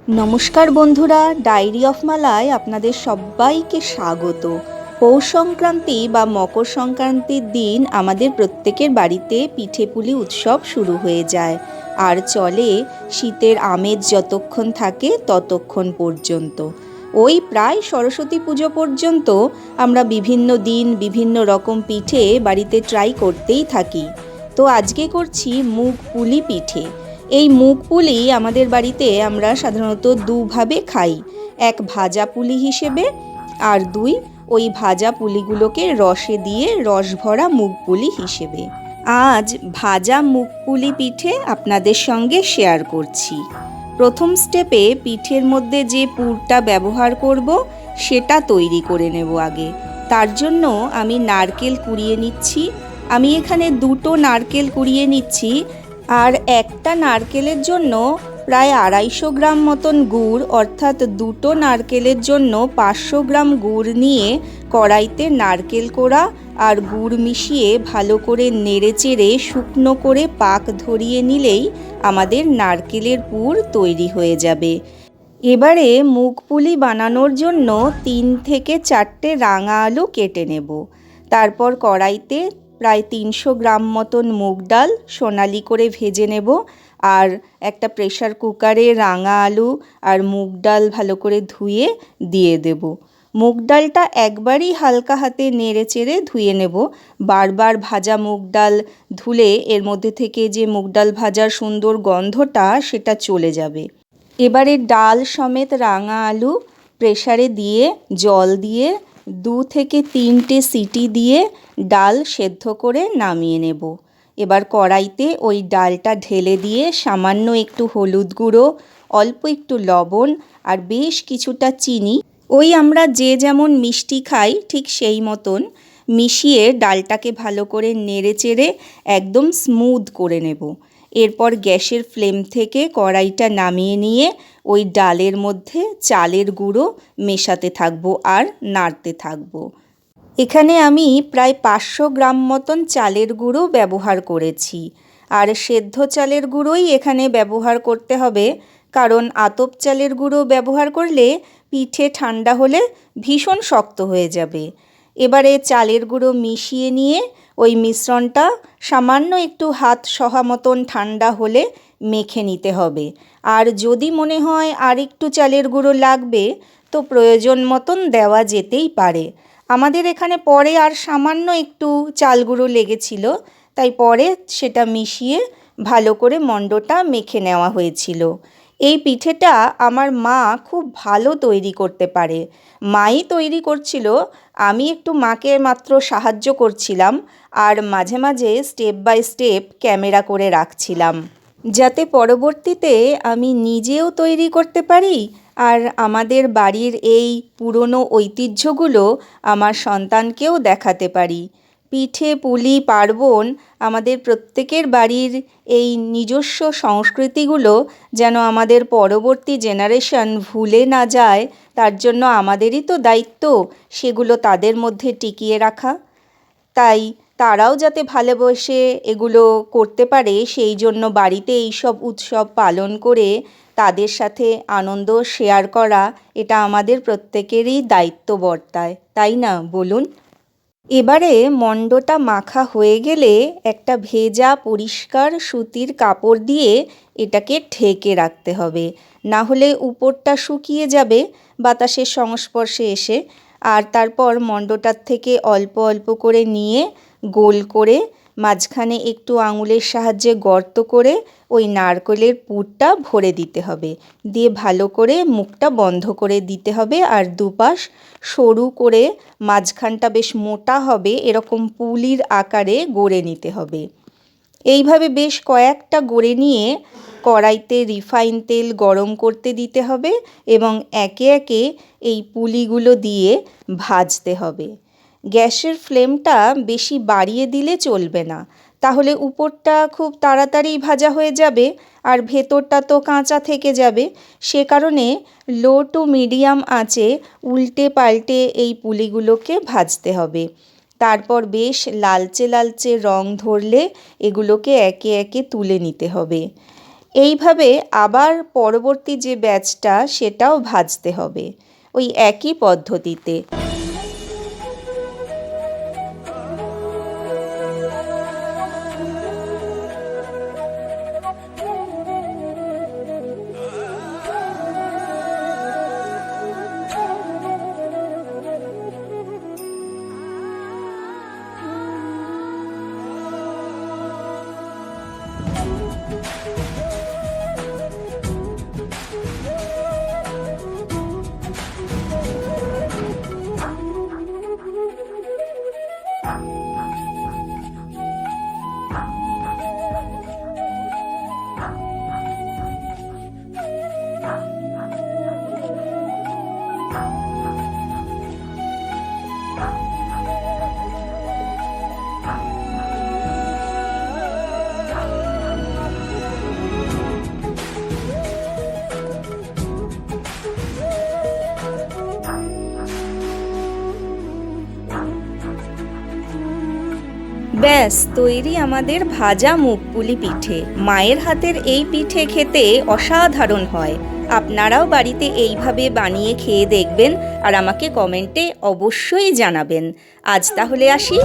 নমস্কার বন্ধুরা, diary of মালায় আপনাদের সবাইকে স্বাগত। পৌষ সংক্রান্তি বা মকর সংক্রান্তির দিন আমাদের প্রত্যেকের বাড়িতে পিঠেপুলি উৎসব শুরু হয়ে যায় আর চলে শীতের আমেজ যতক্ষণ থাকে ততক্ষণ পর্যন্ত। ওই প্রায় সরস্বতী পুজো পর্যন্ত আমরা বিভিন্ন দিন বিভিন্ন রকম পিঠে বাড়িতে ট্রাই করতেই থাকি। তো আজকে করছি মুগ পুলি পিঠে। এই মুগ পুলি আমাদের বাড়িতে আমরা সাধারণত দুভাবে খাই, এক ভাজা পুলি হিসেবে আর দুই ওই ভাজা পুলিগুলোকে রসে দিয়ে রস ভরা মুগ পুলি হিসেবে। আজ ভাজা মুগ পুলি পিঠে আপনাদের সঙ্গে শেয়ার করছি। প্রথম স্টেপে পিঠের মধ্যে যে পুরটা ব্যবহার করব সেটা তৈরি করে নেব আগে। তার জন্য আমি নারকেল কুড়িয়ে নিচ্ছি। আমি এখানে দুটো নারকেল কুড়িয়ে নিচ্ছি আর একটা নারকেলের জন্য প্রায় 250 গ্রাম মতন গুড়, অর্থাৎ দুটো নারকেলের জন্য 500 গ্রাম গুড় নিয়ে কড়াইতে নারকেল কোড়া আর গুড় মিশিয়ে ভালো করে নেড়েচেড়ে শুকনো করে পাক ধরিয়ে নিলেই আমাদের নারকেলের পুর তৈরি হয়ে যাবে। এবারে মুগ পুলি বানানোর জন্য 3 থেকে 4টে রাঙা আলু কেটে নেব। তারপর কড়াইতে প্রায় 300 গ্রাম মতন মুগ ডাল সোনালি করে ভেজে নেব আর একটা প্রেসার কুকারে রাঙা আলু আর মুগ ডাল ভালো করে ধুয়ে দিয়ে দেব। মুগ ডালটা একবারই হালকা হাতে নেড়ে চেড়ে ধুয়ে নেব। বারবার ভাজা মুগ ডাল ধুলে এর মধ্যে থেকে যে মুগ ডাল ভাজার সুন্দর গন্ধটা সেটা চলে যাবে। এবারে ডাল সমেত রাঙা আলু প্রেসারে দিয়ে জল দিয়ে 2 থেকে 3টে সিটি দিয়ে ডাল সেদ্ধ করে নামিয়ে নেব। এবার কড়াইতে ওই ডালটা ঢেলে দিয়ে সামান্য একটু হলুদ গুঁড়ো, অল্প একটু লবণ আর বেশ কিছুটা চিনি, ওই আমরা যে যেমন মিষ্টি খাই ঠিক সেই মতন মিশিয়ে ডালটাকে ভালো করে নেড়েচেড়ে একদম স্মুথ করে নেব। এরপর গ্যাসের ফ্লেম থেকে কড়াইটা নামিয়ে নিয়ে ওই ডালের মধ্যে চালের গুঁড়ো মেশাতে থাকবো আর নাড়তে থাকবো। এখানে আমি প্রায় 500 গ্রাম মতন চালের গুঁড়ো ব্যবহার করেছি আর সেদ্ধ চালের গুঁড়োই এখানে ব্যবহার করতে হবে, কারণ আতপ চালের গুঁড়ো ব্যবহার করলে পিঠে ঠান্ডা হলে ভীষণ শক্ত হয়ে যাবে। এবারে চালের গুঁড়ো মিশিয়ে নিয়ে ওই মিশ্রণটা সামান্য একটু হাত সহা মতন ঠান্ডা হলে মেখে নিতে হবে। আর যদি মনে হয় আর একটু চালের গুঁড়ো লাগবে তো প্রয়োজন মতন দেওয়া যেতেই পারে। আমাদের এখানে পরে আর সামান্য একটু চাল গুঁড়ো লেগেছিল, তাই পরে সেটা মিশিয়ে ভালো করে মণ্ডটা মেখে নেওয়া হয়েছিল। এই পিঠেটা আমার মা খুব ভালো তৈরি করতে পারে। মাই তৈরি করছিল, আমি একটু মাকে মাত্র সাহায্য করছিলাম আর মাঝে মাঝে স্টেপ বাই স্টেপ ক্যামেরা করে রাখছিলাম, যাতে পরবর্তীতে আমি নিজেও তৈরি করতে পারি আর আমাদের বাড়ির এই পুরনো ঐতিহ্যগুলো আমার সন্তানকেও দেখাতে পারি। পিঠে পুলি পার্বণ আমাদের প্রত্যেকের বাড়ির এই নিজস্ব সংস্কৃতিগুলো যেন আমাদের পরবর্তী জেনারেশন ভুলে না যায়, তার জন্য আমাদেরই তো দায়িত্ব সেগুলো তাদের মধ্যে টিকিয়ে রাখা। তাই তারাও যাতে ভালোবেসে এগুলো করতে পারে সেই জন্য বাড়িতে এইসব উৎসব পালন করে তাদের সাথে আনন্দ শেয়ার করা, এটা আমাদের প্রত্যেকেরই দায়িত্ব বর্তায়, তাই না বলুন? এবারে মণ্ডটা মাখা হয়ে গেলে একটা ভেজা পরিষ্কার সুতির কাপড় দিয়ে এটাকে ঢেকে রাখতে হবে, না হলে উপরটা শুকিয়ে যাবে বাতাসের সংস্পর্শে এসে। আর তারপর মণ্ডটার থেকে অল্প অল্প করে নিয়ে গোল করে মাঝখানে একটু আঙুলের সাহায্যে গর্ত করে ওই নারকেলের পুরটা ভরে দিতে হবে, দিয়ে ভালো করে মুখটা বন্ধ করে দিতে হবে আর দুপাশ সরু করে মাঝখানটা বেশ মোটা হবে এরকম পুলির আকারে গড়ে নিতে হবে। এইভাবে বেশ কয়েকটা গড়ে নিয়ে কড়াইতে রিফাইন তেল গরম করতে দিতে হবে এবং একে একে এই পুলিগুলো দিয়ে ভাজতে হবে। গ্যাসের ফ্লেমটা বেশি বাড়িয়ে দিলে চলবে না, তাহলে উপরটা খুব তাড়াতাড়ি ভাজা হয়ে যাবে আর ভেতরটা তো কাঁচা থেকে যাবে। সে কারণে লো টু মিডিয়াম আঁচে উল্টে পাল্টে এই পুলিগুলোকে ভাজতে হবে। তারপর বেশ লালচে লালচে রং ধরলে এগুলোকে একে একে তুলে নিতে হবে। এইভাবে আবার পরবর্তী যে ব্যাচটা সেটাও ভাজতে হবে ওই একই পদ্ধতিতে। ব্যাস তৈরি আমাদের ভাজা মুগপুলি পিঠে। মায়ের হাতের এই পিঠে খেতে অসাধারণ হয়। আপনারাও বাড়িতে এইভাবে বানিয়ে খেয়ে দেখবেন আর আমাকে কমেন্টে অবশ্যই জানাবেন। আজ তাহলে আসি।